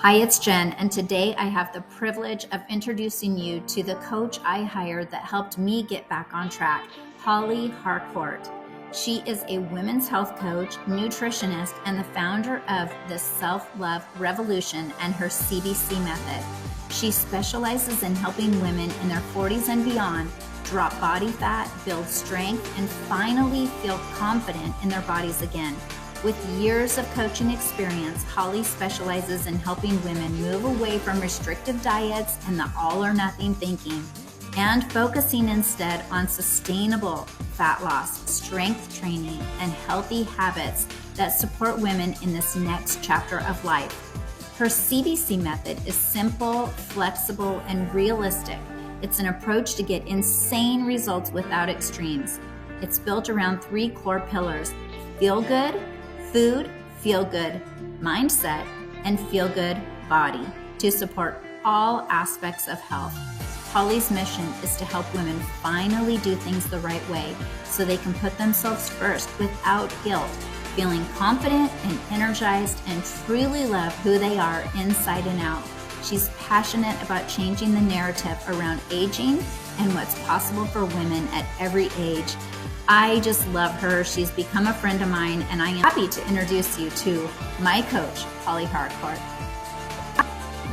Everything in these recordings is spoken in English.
Hi, it's Jen, and today I have the privilege of introducing you to the coach I hired that helped me get back on track, Holly Harcourt. She is a women's health coach, nutritionist, and the founder of the Self Love Revolution and her CBC method. She specializes in helping women in their 40s and beyond drop body fat, build strength, and finally feel confident in their bodies again. With years of coaching experience, Holly specializes in helping women move away from restrictive diets and the all or nothing thinking and focusing instead on sustainable fat loss, strength training, and healthy habits that support women in this next chapter of life. Her CBC method is simple, flexible, and realistic. It's an approach to get insane results without extremes. It's built around three core pillars: feel good, food, feel good mindset, and feel good body to support all aspects of health. Holly's mission is to help women finally do things the right way so they can put themselves first without guilt, feeling confident and energized and truly love who they are inside and out. She's passionate about changing the narrative around aging and what's possible for women at every age. I just love her. She's become a friend of mine, and I am happy to introduce you to my coach, Holly Harcourt.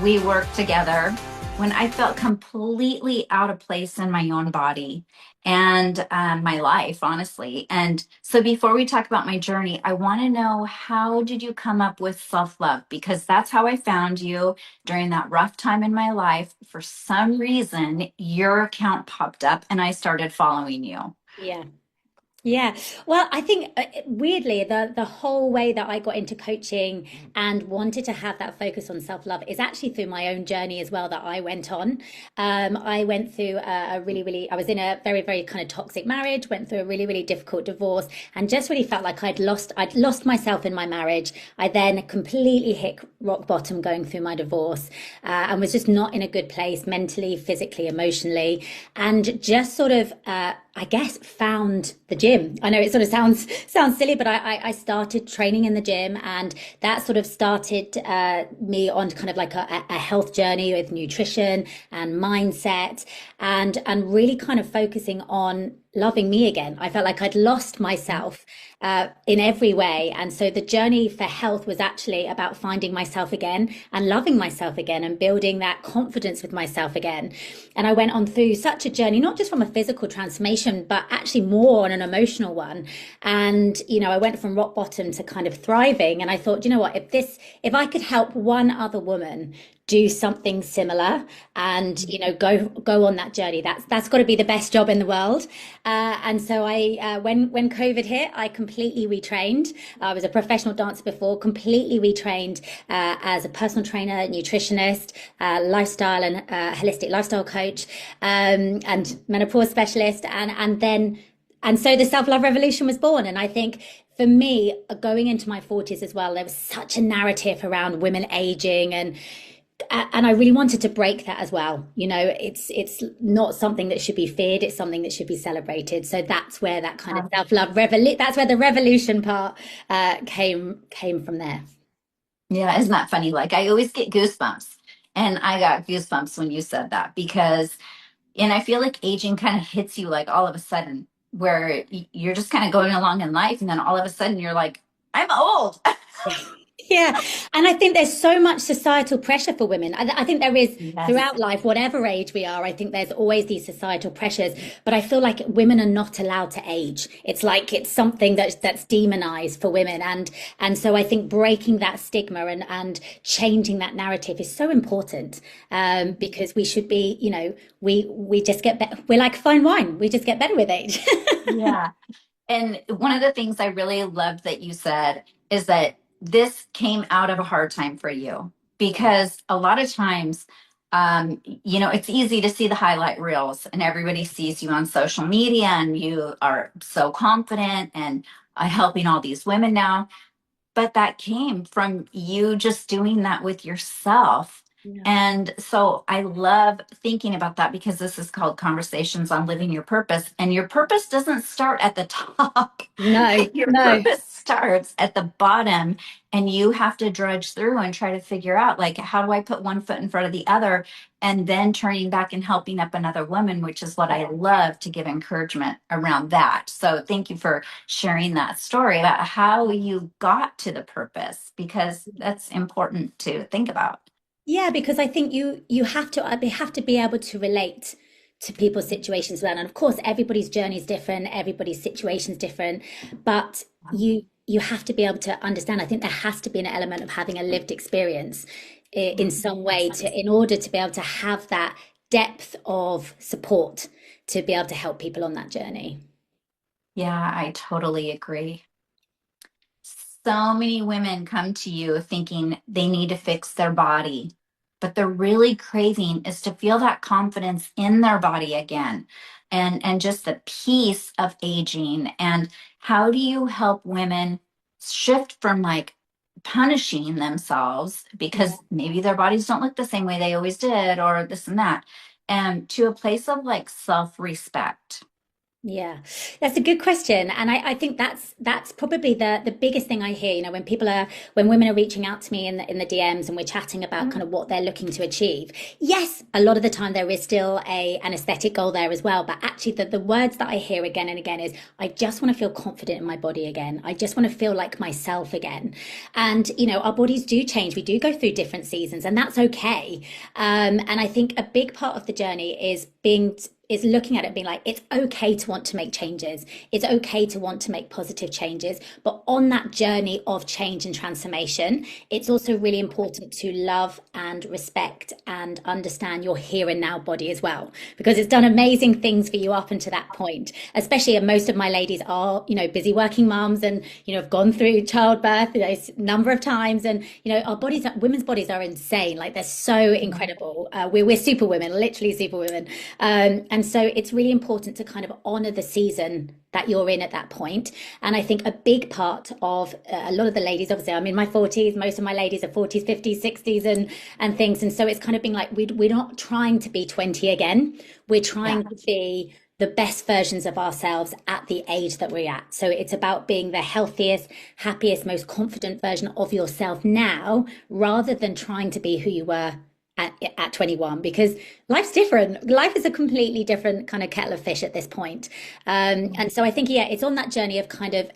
We worked together when I felt completely out of place in my own body and my life, honestly. And so before we talk about my journey, I want to know, how did you come up with self-love? Because that's how I found you during that rough time in my life. For some reason, your account popped up and I started following you. Yeah. Yeah. Well, I think weirdly, the whole way that I got into coaching and wanted to have that focus on self-love is actually through my own journey as well that I went on. I went through a really, I was in a very, very kind of toxic marriage, went through a really, really difficult divorce, and just really felt like I'd lost myself in my marriage. I then completely hit rock bottom going through my divorce, and was just not in a good place mentally, physically, emotionally, and just sort of, I guess, found the gym. I know it sort of sounds silly, but I started training in the gym, and that sort of started me on kind of like a health journey with nutrition and mindset, and really kind of focusing on loving me again. I felt like I'd lost myself in every way. And so the journey for health was actually about finding myself again and loving myself again and building that confidence with myself again. And I went on through such a journey, not just from a physical transformation, but actually more on an emotional one. And, I went from rock bottom to kind of thriving. And I thought, you know what, if I could help one other woman do something similar and go on that journey, that's got to be the best job in the world. And so I when COVID hit, I completely retrained. I was a professional dancer before, completely retrained as a personal trainer, nutritionist, lifestyle and holistic lifestyle coach, and menopause specialist, and so the self-love revolution was born. And I think for me, going into my 40s as well, there was such a narrative around women aging, and I really wanted to break that as well. It's not something that should be feared. It's something that should be celebrated. So that's where that kind of that's where the revolution part came from there. Yeah, isn't that funny? Like, I always get goosebumps. And I got goosebumps when you said that because, and I feel like aging kind of hits you like all of a sudden, where you're just kind of going along in life. And then all of a sudden you're like, I'm old. Yeah. And I think there's so much societal pressure for women. I think there is Yes. throughout life, whatever age we are. I think there's always these societal pressures, but I feel like women are not allowed to age. It's like it's something that's demonized for women. And so I think breaking that stigma and changing that narrative is so important. Because we should be, we just get better. We're like fine wine. We just get better with age. Yeah. And one of the things I really loved that you said is that this came out of a hard time for you, because a lot of times, it's easy to see the highlight reels and everybody sees you on social media and you are so confident and helping all these women now. But that came from you just doing that with yourself Yeah. And so I love thinking about that because this is called Conversations on Living Your Purpose. And your purpose doesn't start at the top. No, Your no. purpose starts at the bottom, and you have to drudge through and try to figure out, like, how do I put one foot in front of the other, and then turning back and helping up another woman, which is what I love to give encouragement around that. So thank you for sharing that story about how you got to the purpose, because that's important to think about. Yeah, because I think you have to be able to relate to people's situations well. And of course, everybody's journey is different, everybody's situation is different, but you have to be able to understand. I think there has to be an element of having a lived experience in some way to in order to be able to have that depth of support to be able to help people on that journey. Yeah, I totally agree. So many women come to you thinking they need to fix their body, but they're really craving is to feel that confidence in their body again, and just the peace of aging. And how do you help women shift from like punishing themselves because maybe their bodies don't look the same way they always did, or this and that, and to a place of like self-respect? Yeah, that's a good question. And I think that's probably the biggest thing I hear, when people are when women are reaching out to me in the DMs and we're chatting about kind of what they're looking to achieve. Yes, a lot of the time there is still an aesthetic goal there as well. But actually the words that I hear again and again is I just want to feel confident in my body again. I just want to feel like myself again. And our bodies do change. We do go through different seasons, and that's okay. And I think a big part of the journey is looking at it and being like, it's okay to want to make changes. It's okay to want to make positive changes. But on that journey of change and transformation, it's also really important to love and respect and understand your here and now body as well, because it's done amazing things for you up until that point. Especially, and most of my ladies are, busy working moms and, have gone through childbirth, number of times. And, our bodies, women's bodies are insane. Like they're so incredible. We're super women, literally super women. And so it's really important to kind of honor the season that you're in at that point. And I think a big part of a lot of the ladies, obviously, I'm in my 40s, most of my ladies are 40s, 50s, 60s, and things. And so it's kind of being like, we're not trying to be 20 again. We're Yeah. trying to be the best versions of ourselves at the age that we're at. So it's about being the healthiest, happiest, most confident version of yourself now, rather than trying to be who you were at 21, because life's different. Life is a completely different kind of kettle of fish at this point. And so I think, yeah, it's on that journey of kind of,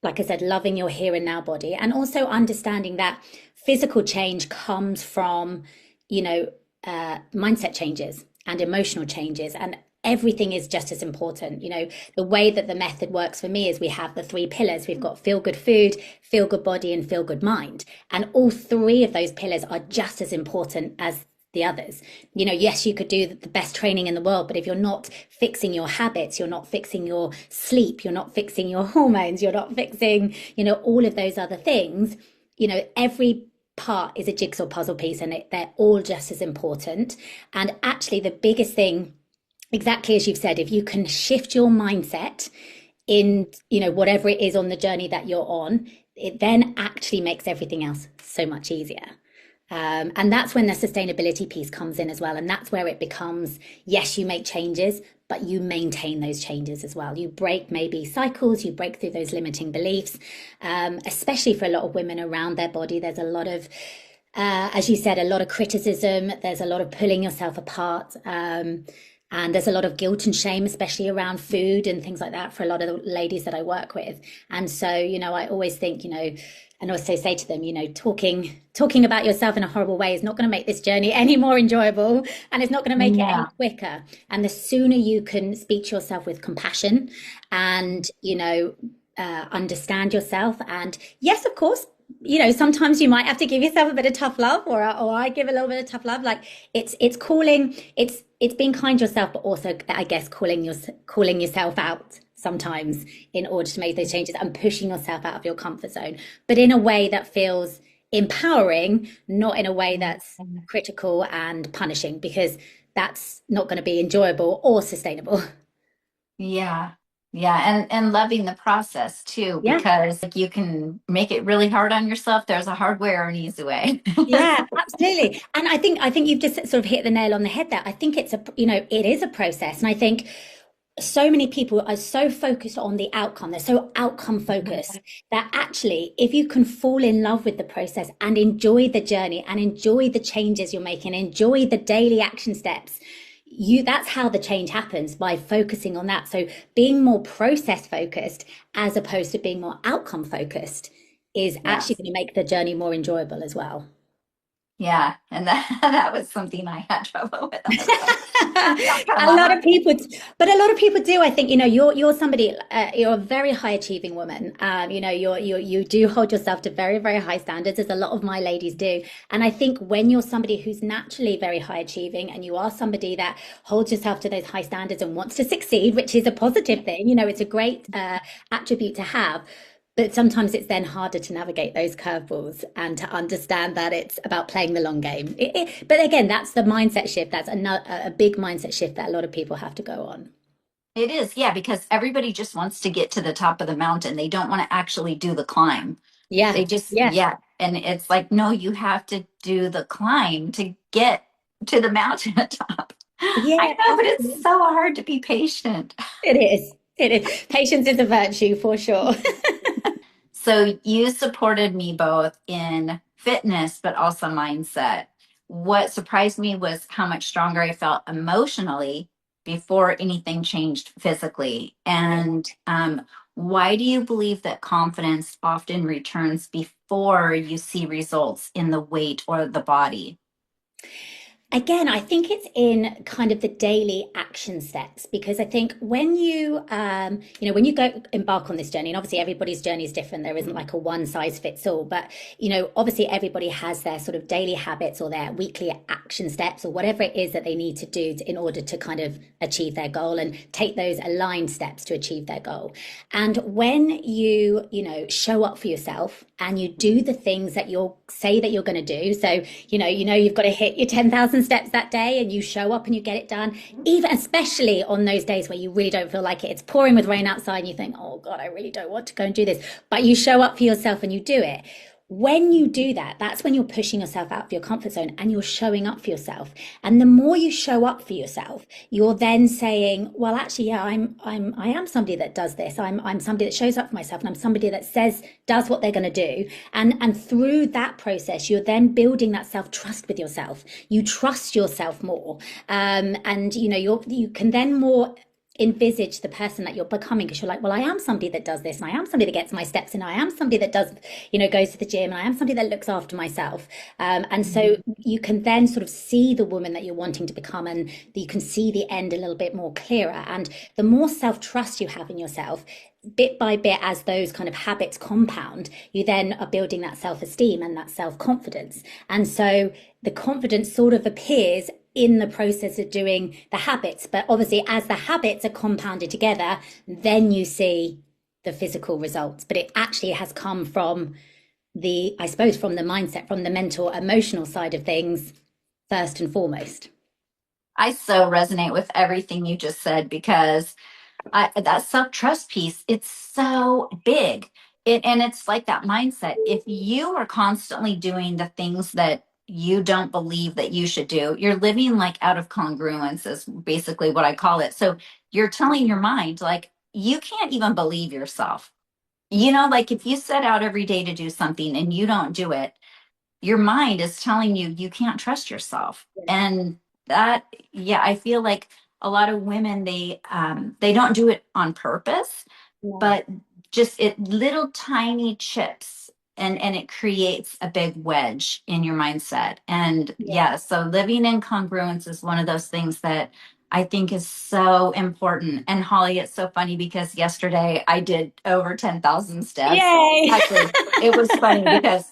like I said, loving your here and now body, and also understanding that physical change comes from, mindset changes and emotional changes. And everything is just as important. The way that the method works for me is we have the three pillars. We've got feel good food, feel good body, and feel good mind. And all three of those pillars are just as important as the others. Yes, you could do the best training in the world, but if you're not fixing your habits, you're not fixing your sleep, you're not fixing your hormones, you're not fixing, all of those other things, every part is a jigsaw puzzle piece, and they're all just as important. And actually, the biggest thing, exactly as you've said, if you can shift your mindset in, whatever it is on the journey that you're on, it then actually makes everything else so much easier. And that's when the sustainability piece comes in as well. And that's where it becomes, yes, you make changes, but you maintain those changes as well. You break maybe cycles, you break through those limiting beliefs, especially for a lot of women around their body. There's a lot of, as you said, a lot of criticism. There's a lot of pulling yourself apart. And there's a lot of guilt and shame, especially around food and things like that, for a lot of the ladies that I work with. And so, I always think, and also say to them, talking about yourself in a horrible way is not going to make this journey any more enjoyable, and it's not going to make it any Yeah. quicker. And the sooner you can speak to yourself with compassion and, understand yourself. And yes, of course, sometimes you might have to give yourself a bit of tough love, or I give a little bit of tough love. Like it's being kind to yourself, but also, I guess, calling yourself out sometimes in order to make those changes and pushing yourself out of your comfort zone, but in a way that feels empowering, not in a way that's critical and punishing, because that's not going to be enjoyable or sustainable. Yeah. Yeah, and loving the process too, Yeah. because like you can make it really hard on yourself. There's a hard way or an easy way. Yeah, absolutely. And I think you've just sort of hit the nail on the head there. I think it's a, it is a process. And I think so many people are so focused on the outcome. They're so outcome focused that actually, if you can fall in love with the process and enjoy the journey and enjoy the changes you're making, enjoy the daily action steps, that's how the change happens, by focusing on that. So being more process focused as opposed to being more outcome focused is actually Yes. going to make the journey more enjoyable as well. Yeah, and that that was something I had trouble with. I was like, oh, come A lot on. of people, but a lot of people do. I think, you're somebody, you're a very high achieving woman. You do hold yourself to very, very high standards, as a lot of my ladies do. And I think when you're somebody who's naturally very high achieving, and you are somebody that holds yourself to those high standards and wants to succeed, which is a positive thing, it's a great attribute to have. But sometimes it's then harder to navigate those curveballs and to understand that it's about playing the long game. But again, that's the mindset shift. That's a big mindset shift that a lot of people have to go on. It is, yeah, because everybody just wants to get to the top of the mountain. They don't want to actually do the climb. Yeah, They just, yeah, yeah. And it's like, no, you have to do the climb to get to the mountain top. I yeah, know, but it's absolutely. so hard to be patient. It is. It is. Patience is a virtue for sure. So you supported me both in fitness, but also mindset. What surprised me was how much stronger I felt emotionally before anything changed physically. And why do you believe that confidence often returns before you see results in the weight or the body? Again, I think it's in kind of the daily action steps, because I think when when you go embark on this journey, and obviously everybody's journey is different. There isn't like a one size fits all, but obviously everybody has their sort of daily habits or their weekly action steps or whatever it is that they need to do in order to kind of achieve their goal and take those aligned steps to achieve their goal. And when show up for yourself and you do the things that you'll say that you're going to do, so you've got to hit your 10,000 steps that day, and you show up and you get it done, even especially on those days where you really don't feel like it. It's pouring with rain outside and you think, oh God, I really don't want to go and do this. But you show up for yourself and you do it. When you do that, that's when you're pushing yourself out of your comfort zone and you're showing up for yourself. And the more you show up for yourself, you're then saying, well, actually, yeah, I am somebody that does this. I'm somebody that shows up for myself, and I'm somebody that does what they're going to do. And through that process, you're then building that self-trust with yourself. You trust yourself more. And you can then more envisage the person that you're becoming, because you're like, well, I am somebody that does this, and I am somebody that gets my steps in, I am somebody that does, goes to the gym, and I am somebody that looks after myself. And so you can then sort of see the woman that you're wanting to become, and you can see the end a little bit more clearer. And the more self-trust you have in yourself, bit by bit, as those kind of habits compound, you then are building that self-esteem and that self-confidence. And so the confidence sort of appears in the process of doing the habits. But obviously, as the habits are compounded together, then you see the physical results. But it actually has come from I suppose, from the mindset, from the mental, emotional side of things, first and foremost. I so resonate with everything you just said because that self trust piece, it's so big. And it's like that mindset. If you are constantly doing the things that you don't believe that you should do, you're living like out of congruence, is basically what I call it. So you're telling your mind, like, you can't even believe yourself. Like if you set out every day to do something and you don't do it, your mind is telling you you can't trust yourself. And that, yeah, I feel like a lot of women, they don't do it on purpose, Yeah. but just it little tiny chips, and it creates a big wedge in your mindset. And Yeah. yeah, so living in congruence is one of those things that I think is so important. And Holly, it's so funny because yesterday I did over 10,000 steps. Yay. Actually, it was funny because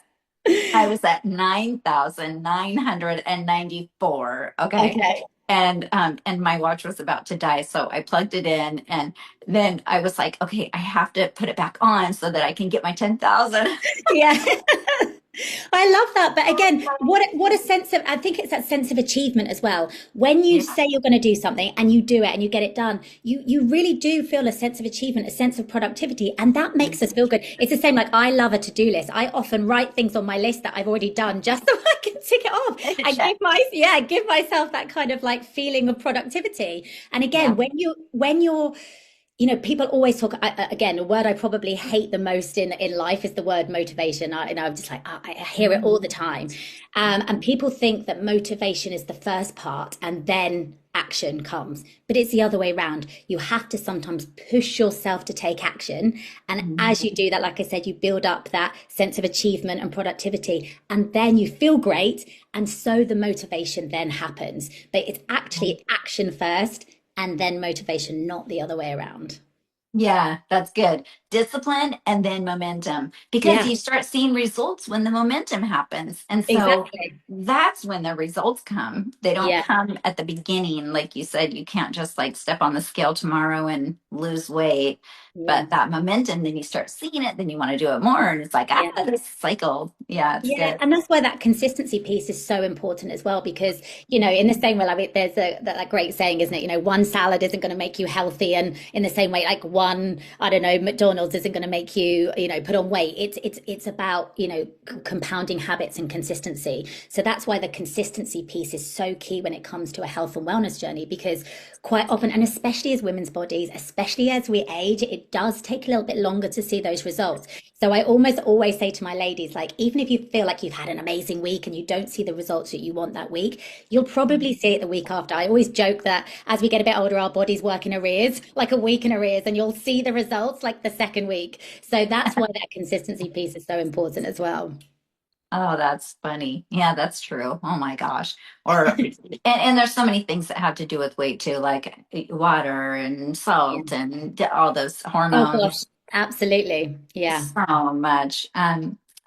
I was at 9,994. Okay. Okay. And my watch was about to die. So I plugged it in, and then I was like, okay, I have to put it back on so that I can get my 10,000. Yeah. I love that. But again, what a sense of, I think it's that sense of achievement as well. When you Yeah. say you're going to do something and you do it and you get it done, you really do feel a sense of achievement, a sense of productivity, and that makes us feel good. It's the same like I love a to-do list. I often write things on my list that I've already done just so I can tick it off and Check. give myself that kind of like feeling of productivity. And again, Yeah. when you're people always talk again. A word I probably hate the most in life is the word motivation. I'm just like I hear it all the time, and people think that motivation is the first part and then action comes, but it's the other way around. You have to sometimes push yourself to take action, and as you do that, like I said, you build up that sense of achievement and productivity, and then you feel great, and so the motivation then happens. But it's actually action first and then motivation, not the other way around. Yeah, that's good. Discipline and then momentum, because Yeah, you start seeing results when the momentum happens. And so exactly. that's when the results come. They don't Yeah, come at the beginning. Like you said, you can't just like step on the scale tomorrow and lose weight. yeah, But that momentum, then you start seeing it, then you want to do it more. And it's like, yeah. this cycle. Yeah, it's Yeah, good. and that's why that consistency piece is so important as well, because, in the same way, like there's that great saying, isn't it? One salad isn't going to make you healthy, and in the same way, like one, I don't know, McDonald's isn't going to make you, put on weight. It's about, compounding habits and consistency. So that's why the consistency piece is so key when it comes to a health and wellness journey, because quite often, and especially as women's bodies, especially as we age, it does take a little bit longer to see those results. So I almost always say to my ladies, like, even if you feel like you've had an amazing week and you don't see the results that you want that week, you'll probably see it the week after. I always joke that as we get a bit older, our bodies work in arrears, like a week in arrears, and you'll see the results like the second week. So that's why that consistency piece is so important as well. Oh, that's funny. Yeah, that's true. Oh my gosh. Or and there's so many things that have to do with weight too, like water and Yeah. salt and all those Oh gosh, hormones. absolutely. Yeah. So much.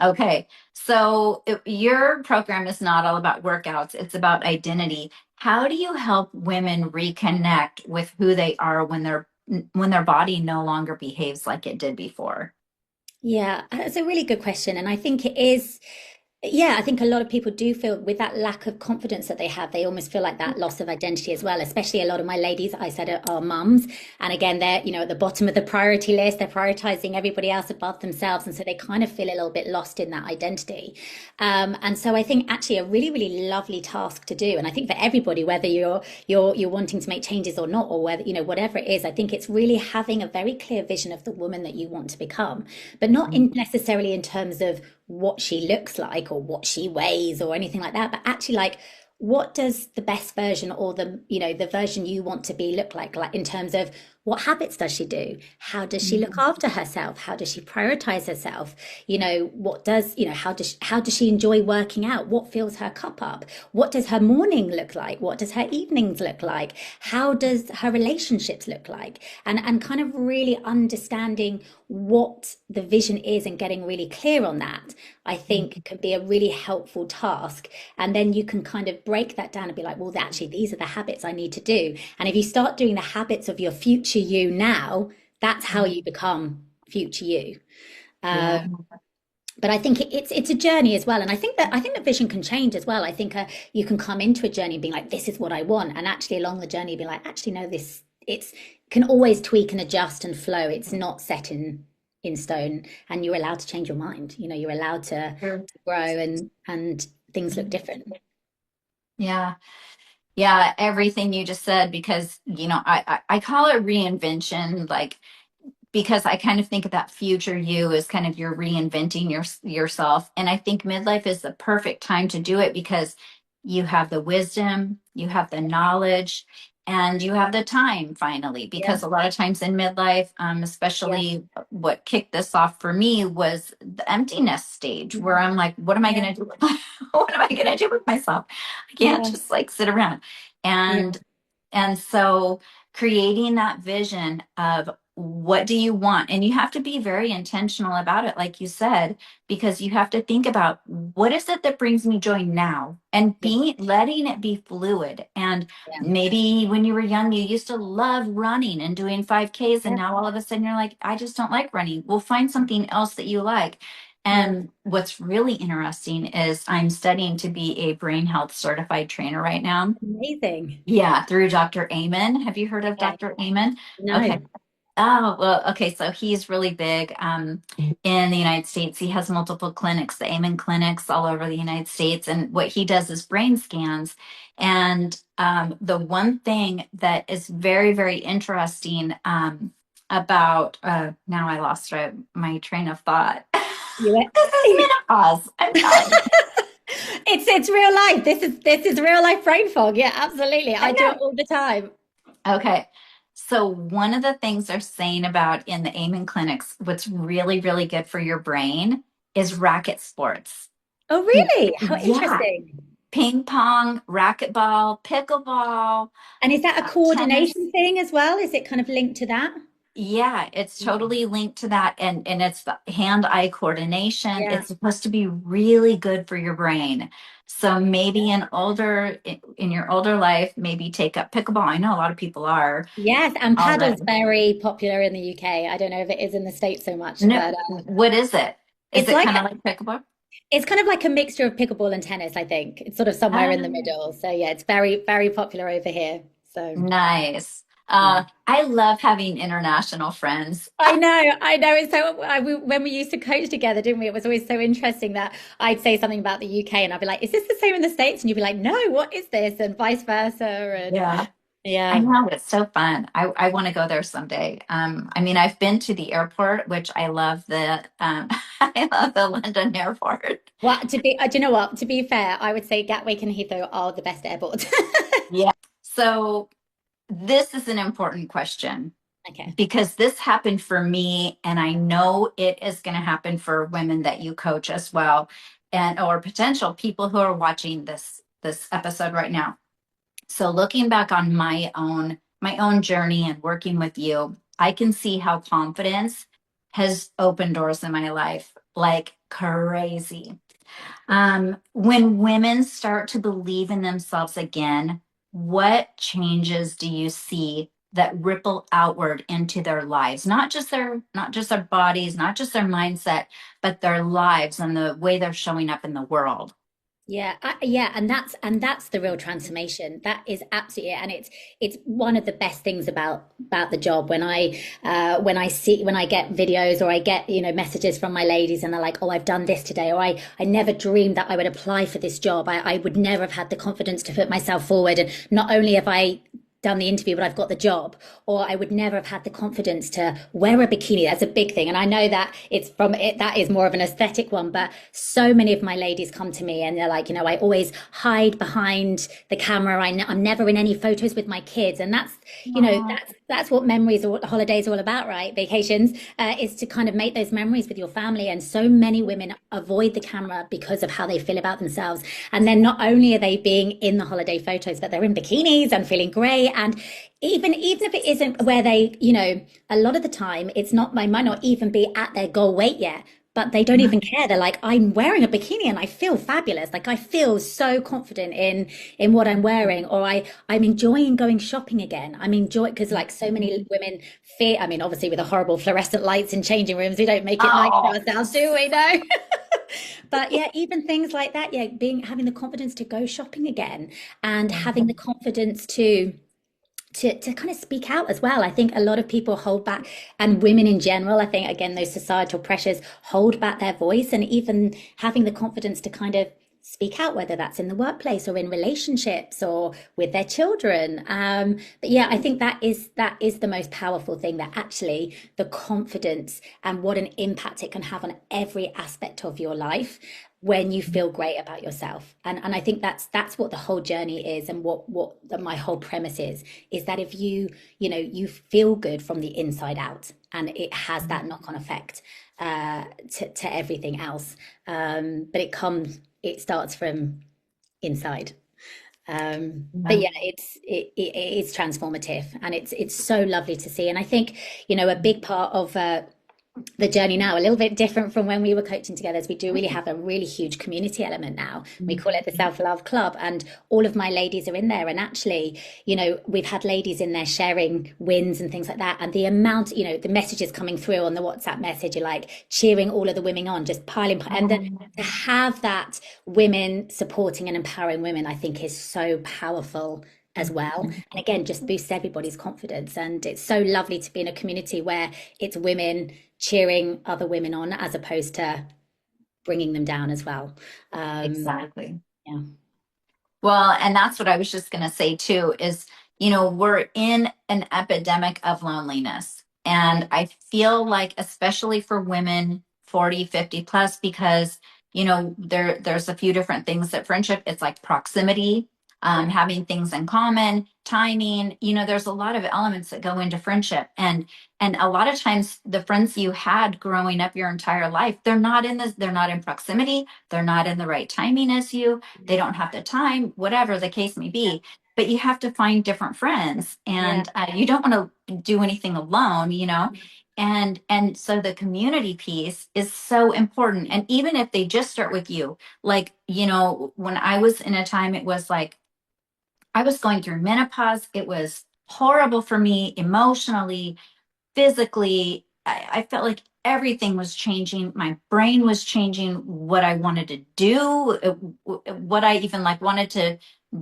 Okay. So your program is not all about workouts, it's about identity. How do you help women reconnect with who they are when their body no longer behaves like it did before? Yeah, that's a really good question. And I think it is. Yeah, I think a lot of people do feel with that lack of confidence that they have, they almost feel like that loss of identity as well, especially a lot of my ladies, I said, are mums. And again, they're, at the bottom of the priority list, they're prioritizing everybody else above themselves. And so they kind of feel a little bit lost in that identity. And so I think actually a really, really lovely task to do. And I think for everybody, whether you're wanting to make changes or not, or whether, whatever it is, I think it's really having a very clear vision of the woman that you want to become, but not necessarily in terms of what she looks like or what she weighs or anything like that, but actually like what does the best version or the version you want to be look like in terms of what habits does she do, how does she look after herself, how does she prioritize herself, what does how does she enjoy working out, what fills her cup up, what does her morning look like, what does her evenings look like, how does her relationships look like, and kind of really understanding what the vision is and getting really clear on that, I think can be a really helpful task. And then you can kind of break that down and be like, well, actually, these are the habits I need to do. And if you start doing the habits of your future you now, that's how you become future you. Uh, Yeah. but I think it's a journey as well, and I think the vision can change as well. I think you can come into a journey being like, this is what I want, and actually along the journey be like, actually no, this it's can always tweak and adjust and flow. It's not set in stone, and you're allowed to change your mind. You're allowed Sure. to grow, and things look different. Yeah. Yeah, everything you just said, because I call it reinvention, like because I kind of think of that future you as kind of you're reinventing yourself. And I think midlife is the perfect time to do it because you have the wisdom, you have the knowledge, and you have the time finally. Yeah, Because a lot of times in midlife, yeah, especially what kicked this off for me was the emptiness stage where I'm like, what am I yeah, going to do? What am I going to do with myself? I can't yeah, just like sit around. yeah. And so creating that vision of what do you want? And you have to be very intentional about it, like you said, because you have to think about what is it that brings me joy now and Yeah, be letting it be fluid. And yeah, maybe when you were young, you used to love running and doing 5Ks, and yeah, now all of a sudden you're like, I just don't like running. Well, find something else that you like. And what's really interesting is I'm studying to be a brain health certified trainer right now. Amazing. Yeah, through Dr. Amen. Have you heard of Yeah. Dr. Amen? Okay. No. Oh, well, okay. So he's really big in the United States. He has multiple clinics, the Amen clinics all over the United States. And what he does is brain scans. And the one thing that is very, very interesting about, now I lost my train of thought. You This is menopause. I'm telling you. it's real life. This is real life brain fog. Yeah, absolutely. I I do know. it all the time. Okay. So one of the things they're saying about in the Amen clinics, what's really, really good for your brain is racket sports. Oh, really? How Yeah. interesting. Ping pong, racquetball, pickleball, And is that a tennis. coordination thing as well? Is it kind of linked to that? Yeah, it's totally linked to that. And it's the hand-eye coordination. Yeah. It's supposed to be really good for your brain. So maybe in your older life, maybe take up pickleball. I know a lot of people are Yes, and paddle's already. very popular in the UK. I don't know if it is in the States so much, No, but what is it? Is it's it like kind of like pickleball? it's kind of like a mixture of pickleball and tennis, I think. It's sort of somewhere in the Um, middle. So yeah, it's very, very popular over here. So nice. yeah. I love having international friends. I know, I know. It's so when we used to coach together, didn't we? It was always so interesting that I'd say something about the UK and I'd be like, "Is this the same in the States?" And you'd be like, "No, what is this?" And vice versa. And Yeah. I yeah, know it's so fun. I want to go there someday. I mean, I've been to the airport, which I love the I love the London airport. well, do you know what? To be fair, I would say Gatwick and Heathrow are the best airports. Yeah. So this is an important question Okay. because this happened for me, and I know it is going to happen for women that you coach as well, and or potential people who are watching this episode right now. So looking back on my own journey and working with you, I can see how confidence has opened doors in my life like crazy. When women start to believe in themselves again, what changes do you see that ripple outward into their lives? Not just their bodies, not just their mindset, but their lives and the way they're showing up in the world. Yeah, yeah, and that's the real transformation. That is absolutely it. And it's one of the best things about the job when I get videos or I get messages from my ladies and they're like, oh, I've done this today, or I never dreamed that I would apply for this job. I would never have had the confidence to put myself forward, and not only have I done the interview, but I've got the job, or I would never have had the confidence to wear a bikini. That's a big thing. And I know that it's from it, that is more of an aesthetic one, but so many of my ladies come to me and they're like, I always hide behind the camera. I'm never in any photos with my kids. And that's, Aw. that's what memories or what holidays are all about, right? Vacations, is to kind of make those memories with your family. And so many women avoid the camera because of how they feel about themselves. And then not only are they being in the holiday photos, but they're in bikinis and feeling great. And even if it isn't where they, a lot of the time it's not, they might not even be at their goal weight yet, but they don't even care. They're like, I'm wearing a bikini and I feel fabulous. Like I feel so confident in what I'm wearing, or I'm enjoying going shopping again. I'm enjoying because like so many women fear. I mean, obviously with the horrible fluorescent lights in changing rooms, we don't make it nice for Oh, ourselves, do we? No. But yeah, even things like that, yeah, having the confidence to go shopping again and having the confidence to kind of speak out as well. I think a lot of people hold back, and women in general, I think, again, those societal pressures hold back their voice, and even having the confidence to kind of speak out, whether that's in the workplace or in relationships or with their children. But yeah, I think that is the most powerful thing, that actually the confidence and what an impact it can have on every aspect of your life when you feel great about yourself. And I think that's what the whole journey is, and my whole premise is that if you feel good from the inside out, and it has that knock-on effect to everything else. But it starts from inside. But yeah. yeah, it's transformative, and it's so lovely to see. And I think a big part of the journey now a little bit different from when we were coaching together, as we do really have a really huge community element now. We call it the Self-Love Club, and all of my ladies are in there. And actually, we've had ladies in there sharing wins and things like that, and the amount, the messages coming through on the WhatsApp message are like cheering all of the women on, just piling, and then to have that women supporting and empowering women, I think is so powerful as well. And again, just boosts everybody's confidence. And it's so lovely to be in a community where it's women cheering other women on as opposed to bringing them down as well. Exactly. Yeah. Well, and that's what I was just going to say too is, we're in an epidemic of loneliness. And I feel like, especially for women 40, 50 plus, because, there's a few different things that friendship, it's like proximity, having things in common, timing, there's a lot of elements that go into friendship. And a lot of times the friends you had growing up your entire life, they're not in proximity, they're not in the right timing as you, they don't have the time, whatever the case may be. But you have to find different friends, Yeah. and you don't want to do anything alone. And so the community piece is so important. And even if they just start with you, like, when I was in a time, it was like I was going through menopause. It was horrible for me emotionally, physically. I felt like everything was changing. My brain was changing. What I wanted to do, what I even like wanted to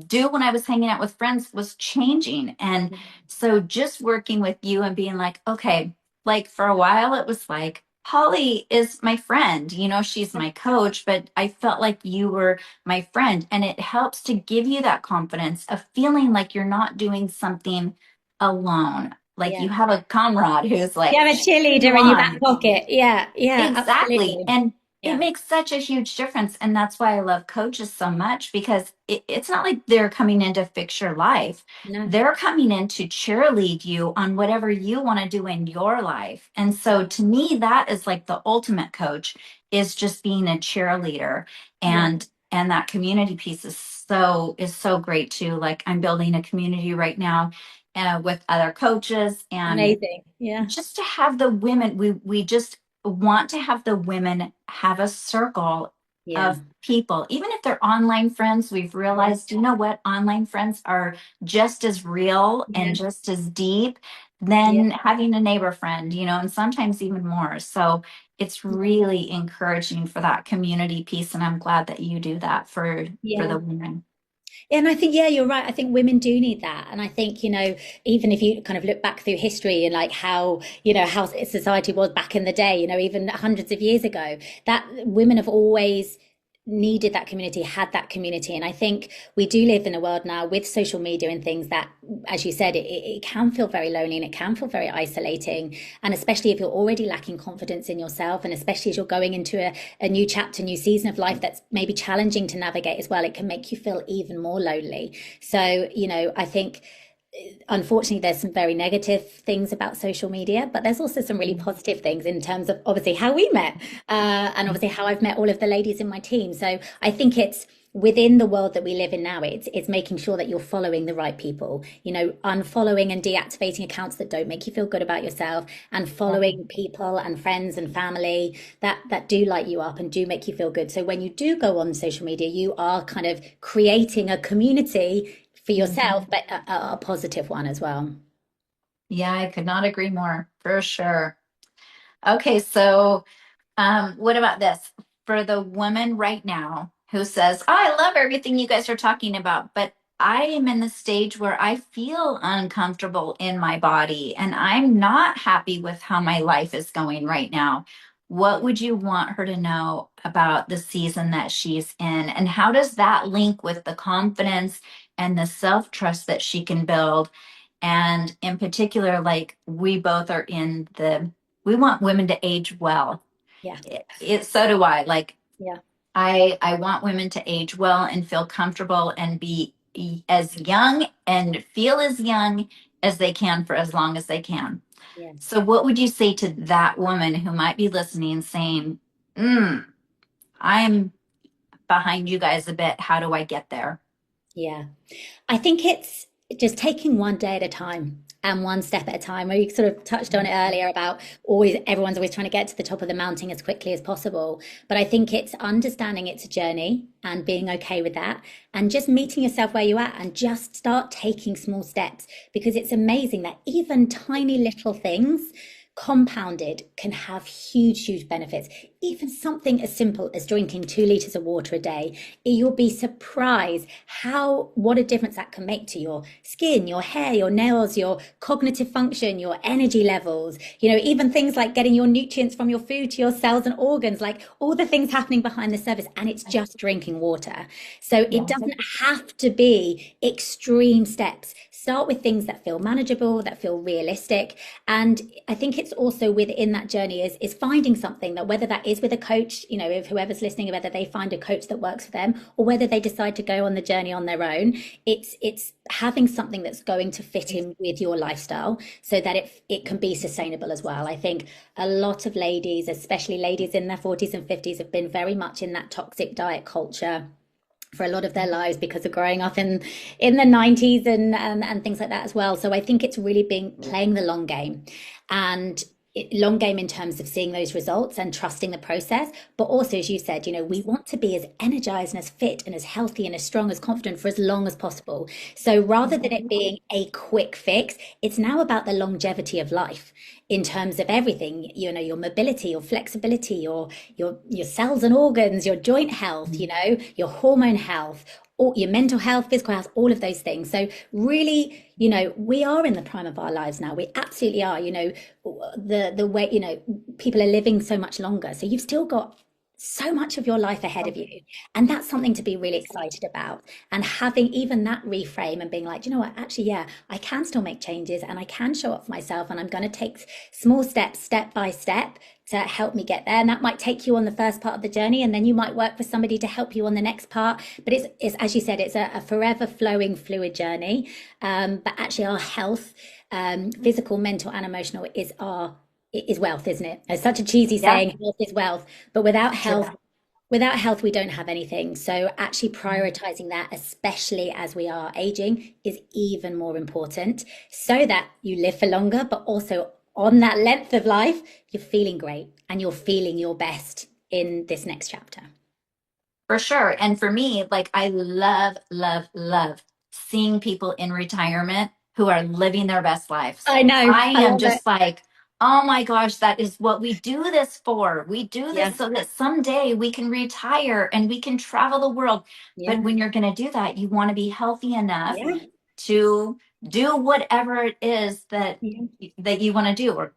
do when I was hanging out with friends was changing. And so just working with you and being like, okay, like for a while it was like, Holly is my friend, she's my coach, but I felt like you were my friend. And it helps to give you that confidence of feeling like you're not doing something alone. Like Yeah. you have a comrade who's You like, have a "You cheerleader in your back on." pocket. Yeah. Yeah. Exactly. Absolutely. And it Yeah. makes such a huge difference. And that's why I love coaches so much, because it's not like they're coming in to fix your life. No. They're coming in to cheerlead you on whatever you want to do in your life. And so to me, that is like the ultimate coach, is just being a cheerleader. Yeah. And that community piece is so great too. Like I'm building a community right now with other coaches, and Amazing. Yeah. just to have the women, we just want to have the women have a circle Yeah. of people, even if they're online friends. We've realized, what, online friends are just as real Yeah. and just as deep Yeah. than having a neighbor friend, and sometimes even more. So it's really encouraging for that community piece, and I'm glad that you do that for Yeah. the women. And I think, yeah, you're right. I think women do need that. And I think, even if you kind of look back through history and like how society was back in the day, even hundreds of years ago, that women have always needed that community, had that community. And I think we do live in a world now with social media and things that, as you said, it can feel very lonely and it can feel very isolating. And especially if you're already lacking confidence in yourself, and especially as you're going into a new chapter, new season of life that's maybe challenging to navigate as well, it can make you feel even more lonely. So, I think unfortunately there's some very negative things about social media, but there's also some really positive things in terms of obviously how we met, and obviously how I've met all of the ladies in my team. So I think it's within the world that we live in now, it's making sure that you're following the right people, unfollowing and deactivating accounts that don't make you feel good about yourself, and following people and friends and family that do light you up and do make you feel good. So when you do go on social media, you are kind of creating a community for yourself, but a positive one as well. Yeah, I could not agree more, for sure. Okay, so what about this? For the woman right now who says, "Oh, I love everything you guys are talking about, but I am in the stage where I feel uncomfortable in my body and I'm not happy with how my life is going right now." What would you want her to know about the season that she's in? And how does that link with the confidence and the self-trust that she can build? And in particular, like we both are we want women to age well. Yeah. So do I. Like Yeah. I want women to age well and feel comfortable and be as young and feel as young as they can for as long as they can. Yeah. So what would you say to that woman who might be listening saying, I'm behind you guys a bit. How do I get there? Yeah. I think it's just taking one day at a time. and one step at a time. Where you sort of touched on it earlier about always everyone's always trying to get to the top of the mountain as quickly as possible. But I think it's understanding it's a journey and being okay with that and just meeting yourself where you're at and just start taking small steps, because it's amazing that even tiny little things compounded can have huge benefits. Even something as simple as drinking 2 liters of water a day, you'll be surprised what a difference that can make to your skin, your hair, your nails, your cognitive function, your energy levels, even things like getting your nutrients from your food to your cells and organs, like all the things happening behind the surface. And it's just drinking water. So it doesn't have to be extreme steps. Start with things that feel manageable, that feel realistic. And I think it's also within that journey is finding something that, whether that is with a coach, if whoever's listening, whether they find a coach that works for them or whether they decide to go on the journey on their own, it's having something that's going to fit in with your lifestyle so that it can be sustainable as well. I think a lot of ladies, especially ladies in their 40s and 50s, have been very much in that toxic diet culture for a lot of their lives because of growing up in the 90s and things like that as well. So I think it's really been playing the long game, and long game in terms of seeing those results and trusting the process. But also, as you said, we want to be as energized and as fit and as healthy and as strong, as confident for as long as possible. So rather than it being a quick fix, it's now about the longevity of life in terms of everything, your mobility, your flexibility, your cells and organs, your joint health, your hormone health, or your mental health, physical health, all of those things. So really, we are in the prime of our lives now. We absolutely are. The way, people are living so much longer. So you've still got so much of your life ahead of you. And that's something to be really excited about. And having even that reframe and being like, you know what, actually, yeah, I can still make changes and I can show up for myself, and I'm going to take small steps, step by step, to help me get there. And that might take you on the first part of the journey, and then you might work with somebody to help you on the next part. But it's as you said, it's a forever flowing, fluid journey. But actually our health, physical, mental and emotional, is wealth, isn't it? It's such a cheesy saying, health is wealth, but without health, we don't have anything. So actually prioritizing that, especially as we are aging, is even more important, so that you live for longer, but also on that length of life, you're feeling great and you're feeling your best in this next chapter. For sure. And for me, like, I love seeing people in retirement who are living their best lives. I know. I am love just it. like, oh my gosh, that is what we do this for. We do Yeah. this so that someday we can retire and we can travel the world. Yeah. But when you're going to do that, you want to be healthy enough Yeah. to do whatever it is that Yeah. that you want to do. Or,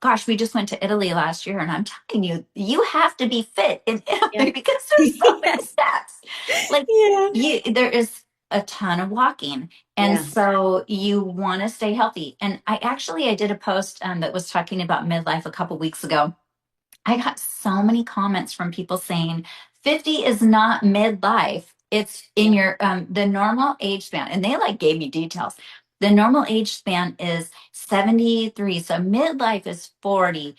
gosh, we just went to Italy last year, and I'm telling you, you have to be fit in Yeah. Italy because there's so many steps. Like, Yeah. there is a ton of walking, and Yeah. so you want to stay healthy. And I did a post that was talking about midlife a couple weeks ago. I got so many comments from people saying 50 is not midlife. It's in your the normal age span. And they like gave me details. The normal age span is 73. So midlife is 40.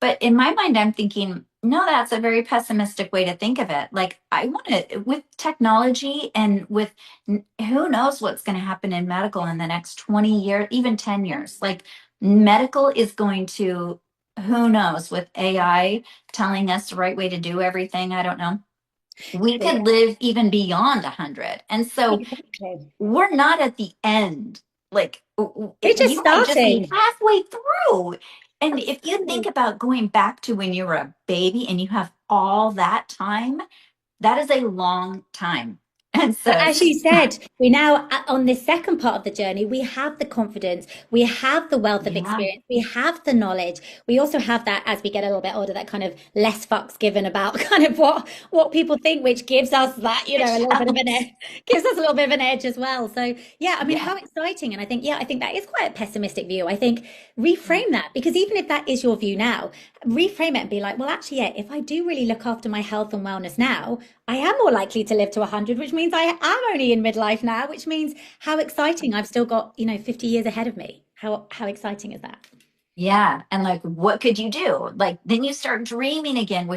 But in my mind, I'm thinking, no, that's a very pessimistic way to think of it. Like, I want to, with technology and with who knows what's going to happen in medical in the next 20 years, even 10 years. Like, medical is going to, who knows, with AI telling us the right way to do everything. I don't know. We could live even beyond 100. And so Exactly. we're not at the end. Like, We're just you might just be starting. halfway through. And if you think Absolutely. about going back to when you were a baby and you have all that time, that is a long time. And But so, as you said, we now, on this second part of the journey, we have the confidence, we have the wealth of yeah, experience, we have the knowledge. We also have that, as we get a little bit older, that kind of less fucks given about kind of what people think, which gives us that, a little bit of an edge, gives us a little bit of an edge as well. So yeah, I mean, yeah, how exciting. And I think that is quite a pessimistic view. I think reframe that, because even if that is your view now, reframe it and be like, well, actually, yeah, if I do really look after my health and wellness now, I am more likely to live to 100, which means I am only in midlife now, which means how exciting. I've still got, 50 years ahead of me. How exciting is that? yeah. And like, what could you do? Like, then you start dreaming again, Yeah.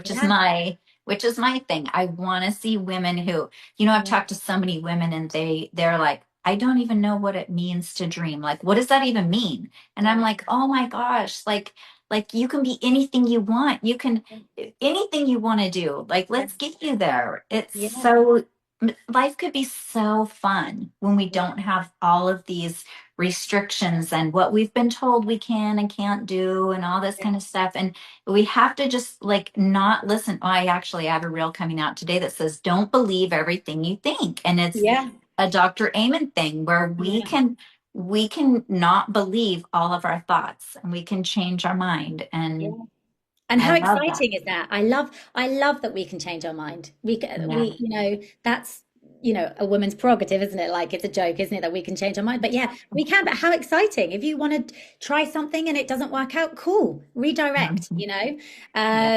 which is my thing. I want to see women who, I've Yeah. talked to so many women and they're like, I don't even know what it means to dream. Like, what does that even mean? And I'm Yeah. like, oh my gosh, like you can be anything you want. You can anything you want to do. Like, Yeah. let's get you there. It's Yeah. so life could be so fun when we Yeah. don't have all of these restrictions and what we've been told we can and can't do and all this Yeah. kind of stuff. And we have to just like not listen. I actually have a reel coming out today that says, don't believe everything you think. And it's Yeah. a Dr. Amen thing where Yeah. we can not believe all of our thoughts and we can change our mind. Yeah. And And I how love that. exciting is that? I love that we can change our mind. Yeah. That's, a woman's prerogative, isn't it? Like it's a joke, isn't it, that we can change our mind? But yeah, we can. But how exciting. If you want to try something and it doesn't work out, cool. Redirect, Mhm. Yeah.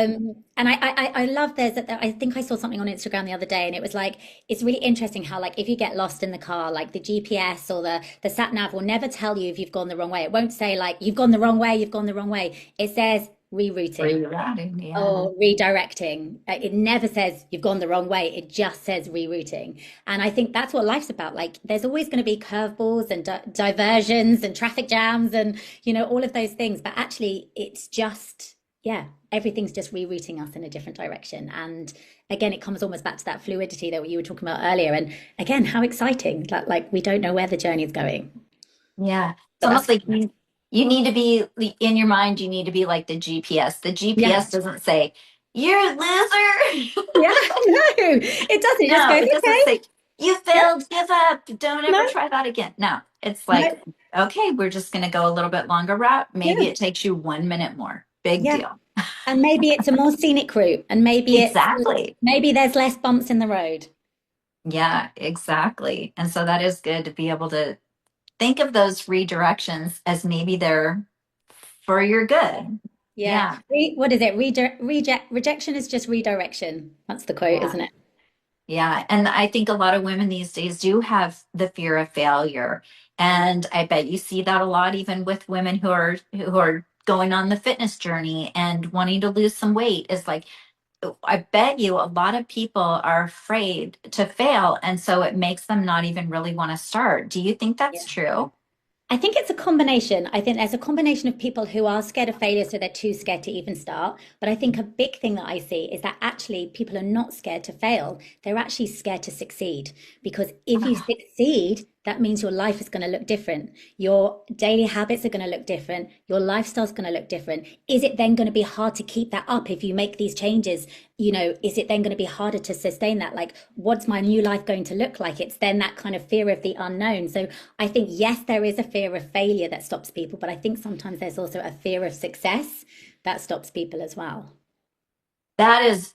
And I love I think I saw something on Instagram the other day and it was like, it's really interesting how like if you get lost in the car, like the GPS or the sat nav will never tell you if you've gone the wrong way. It won't say like you've gone the wrong way, you've gone the wrong way. It says rerouting Rerouting. Yeah. or redirecting. It never says you've gone the wrong way. It just says rerouting. And I think that's what life's about. Like there's always going to be curveballs and diversions and traffic jams and, all of those things. But actually, it's just, yeah, everything's just rerouting us in a different direction. And again, it comes almost back to that fluidity that you were talking about earlier. And again, how exciting that like we don't know where the journey is going. Yeah. It's But almost that's, like you need to be in your mind, you need to be like the GPS. The yeah. GPS doesn't say, you're a loser. Yeah, no, it doesn't. It just No, goes, it doesn't okay, say, you yeah, failed, give up, don't ever no, try that again. No, it's like, no, okay, we're just going to go a little bit longer route. Maybe yeah, it takes you 1 minute more. Big yeah. deal. And maybe it's a more scenic route, and Exactly. maybe there's less bumps in the road. Yeah, exactly. And so that is good to be able to think of those redirections as maybe they're for your good. Yeah. Yeah. What is it? Rejection is just redirection. That's the quote, Yeah. isn't it? Yeah. And I think a lot of women these days do have the fear of failure. And I bet you see that a lot even with women who are going on the fitness journey and wanting to lose some weight is like I bet you a lot of people are afraid to fail and so it makes them not even really want to start. Do you think that's true? I think it's a combination. I think there's a combination of people who are scared of failure, so they're too scared to even start. But I think a big thing that I see is that actually people are not scared to fail. They're actually scared to succeed. Because if you Ah, succeed, that means your life is going to look different. Your daily habits are going to look different. Your lifestyle's going to look different. Is it then going to be hard to keep that up if you make these changes? Is it then going to be harder to sustain that? Like, what's my new life going to look like? It's then that kind of fear of the unknown. So I think, yes, there is a fear of failure that stops people, but I think sometimes there's also a fear of success that stops people as well. that is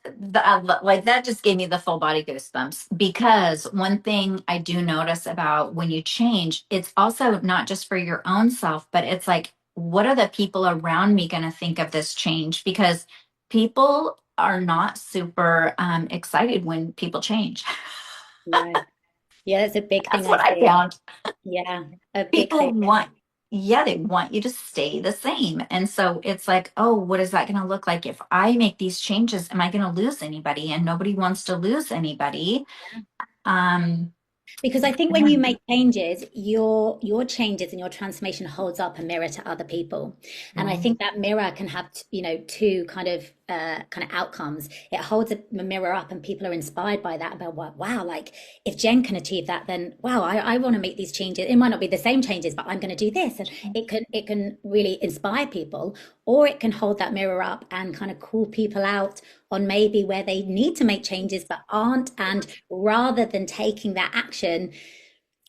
like that just gave me the full body goosebumps because one thing I do notice about when you change, it's also not just for your own self, but it's like, what are the people around me going to think of this change? Because people are not super excited when people change. No. Yeah, that's a big thing That's I what I see. found. Yeah, a big People thing. want, yeah, they want you to stay the same. And so it's like, oh, what is that going to look like if I make these changes? Am I going to lose anybody? And nobody wants to lose anybody. Um, Because I think when yeah. you make changes, your changes and your transformation holds up a mirror to other people, and I Yeah. think that mirror can have two kind of outcomes. It holds a mirror up, and people are inspired by that. About wow, like if Jen can achieve that, then wow, I want to make these changes. It might not be the same changes, but I'm going to do this, and it can really inspire people, or it can hold that mirror up and kind of call people out on maybe where they need to make changes but aren't, and rather than taking that action,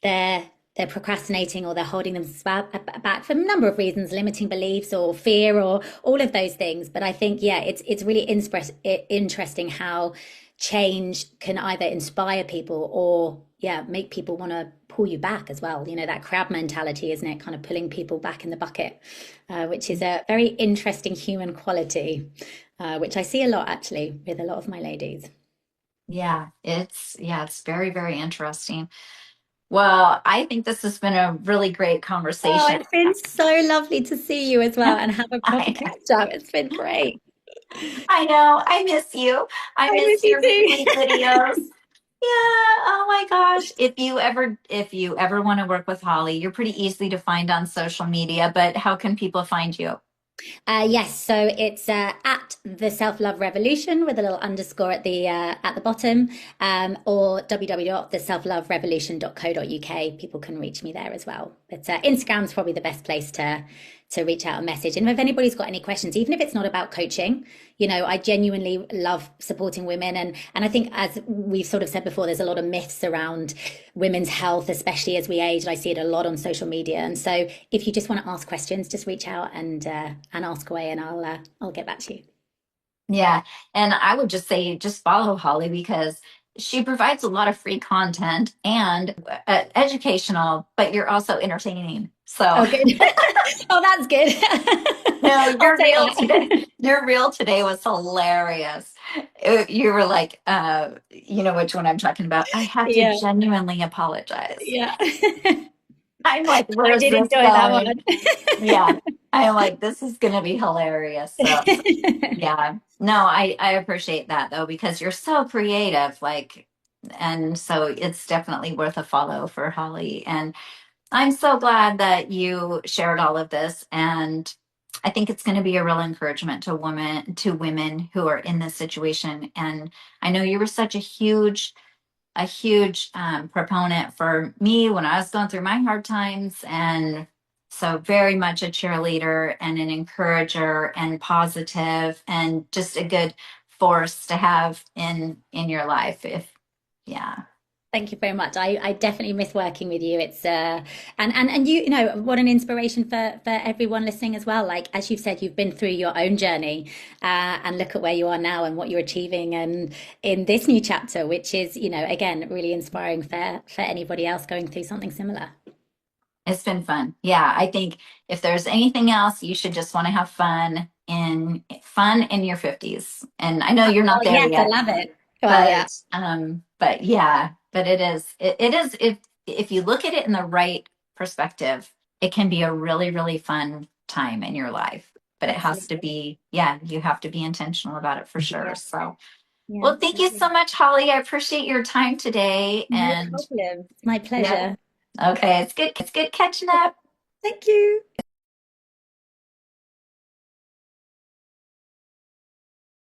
they're procrastinating or they're holding themselves back for a number of reasons, limiting beliefs or fear or all of those things. But I think, yeah, it's really interesting how change can either inspire people or, yeah, make people want to pull you back as well. That crab mentality, isn't it? Kind of pulling people back in the bucket, which is a very interesting human quality, which I see a lot actually with a lot of my ladies. It's very, very interesting. Well, I think this has been a really great Oh, conversation. it's been so lovely to see you as well and have a proper I, catch up. It's been great. I know. I miss you. I I miss miss you your sweet too. videos. Yeah, oh my gosh. If you ever want to work with Holly, you're pretty easy to find on social media, but how can people find you? Yes, so it's at the Self Love Revolution with a little underscore at the bottom, or www.theselfloverevolution.co.uk. People can reach me there as well. But Instagram's probably the best place to reach out a message. And if anybody's got any questions, even if it's not about coaching, I genuinely love supporting women. And I think, as we've sort of said before, there's a lot of myths around women's health, especially as we age. And I see it a lot on social media. And so if you just want to ask questions, just reach out and ask away, and I'll get back to you. Yeah, and I would just say just follow Holly because she provides a lot of free content and educational, but you're also entertaining. So, Oh, good. Oh, that's good. no, I'll your take reel today, that. your reel today was hilarious. You were like, you know which one I'm talking about. I have to Yeah, genuinely apologize. yeah. I'm like, I where's did this enjoy that going? one. Yeah, I'm like, this is gonna be hilarious. So. Yeah. No, I appreciate that though, because you're so creative, like, and so it's definitely worth a follow for Holly. And I'm so glad that you shared all of this. And I think it's going to be a real encouragement to women who are in this situation. And I know you were such a huge proponent for me when I was going through my hard times. And so very much a cheerleader and an encourager and positive and just a good force to have in your life. If yeah. Thank you very much. I definitely miss working with you. It's and you know what an inspiration for everyone listening as well. Like as you've said, you've been through your own journey, and look at where you are now and what you're achieving, and in this new chapter, which is again really inspiring for anybody else going through something similar. It's been fun. Yeah, I think if there's anything else, you should just want to have fun in your 50s. And I know you're not Oh there yes, I yet, love it. Well, yeah. but yeah, but it is if you look at it in the right perspective, it can be a really, really fun time in your life. But it has to Absolutely. be, yeah, you have to be intentional about it for sure. Yeah, So, yeah, well, thank you absolutely. so much, Holly. I appreciate your time today. No And problem. It's my yeah, pleasure. okay, it's good. It's good catching up. Thank you.